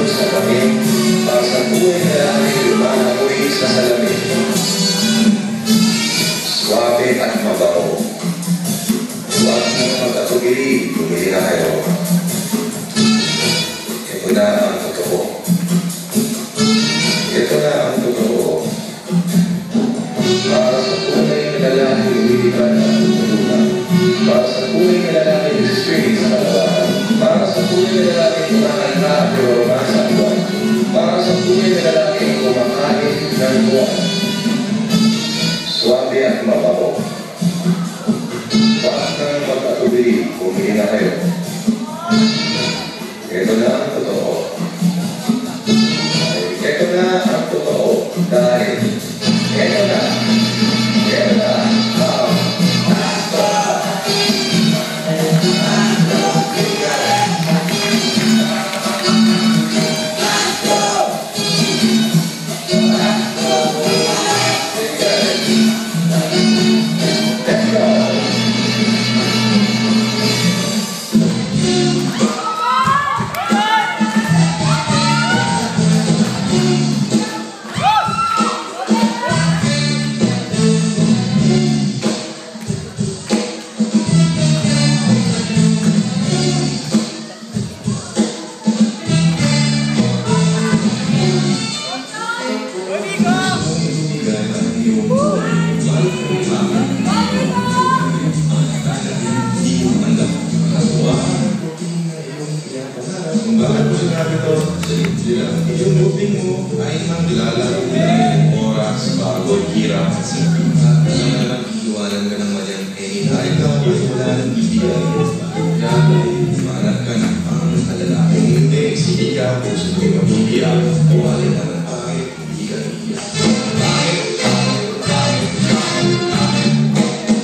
umabot sa lamig, para sa buhay na lalaki lumalakoy sa salamin. Suwabe at mabaho. Huwag mong magkatugili, bumili na kayo. Ito na ang totoo. Ito na ang totoo. Para sa tunay na lalaki, lumilipan at tutulungan. Para sa tunay na lalaki, nag-streaming sa kalawakan. Para sa tunay na lalaki, kumakanta pero nasa buwan. Para sa tunay na lalaki, kumakain ng buwan. Suwabe at mabaho. Huwag nang magkatubili, bumili na kayo. Ito na ang totoo. Ito na ang totoo. Dahil ito na ang yung luping mo ay maglalaro ng oras bago hirap at sipin. Iwanan ka ng madyan kahit ikaw ay wala ng bibigay. Kaya imanat ka ng pangalala. Kung hindi, sige ka, puso ko'y mabibiyak. Kuwalin ka ng pangit, hindi ka iiyak.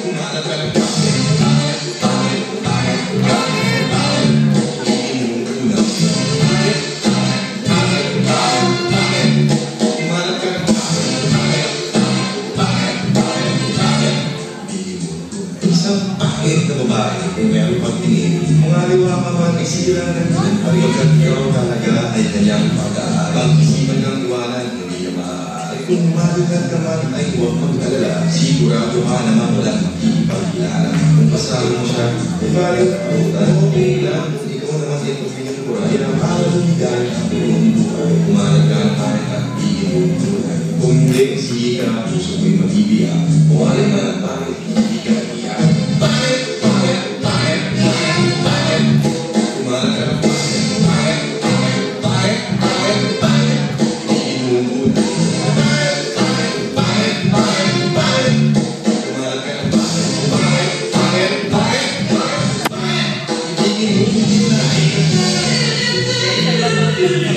Kumalat ka ng isang pakit na babae kung meron pagtingin. Mga liwa ka man ay sila ng pagkakat ikaw talaga ay kanyang pag-aaral. Isipan ng iwanan, hindi niya maaari. Kung malugan ka man ay huwag mag-alala. Sigurado ka naman walang makikipagkilala. Kung pasalo mo siya, ay balik ang okay lang. Kung ikaw naman din kung pinagkura, yan ang pangaligan ang buong buhay. Kumalagan kahit at tingin mo buhay. Kung hindi, sige ka, puso ko'y mabibiyak. Kuwalin ka ng pangit, hindi ka iiyak. Thank you.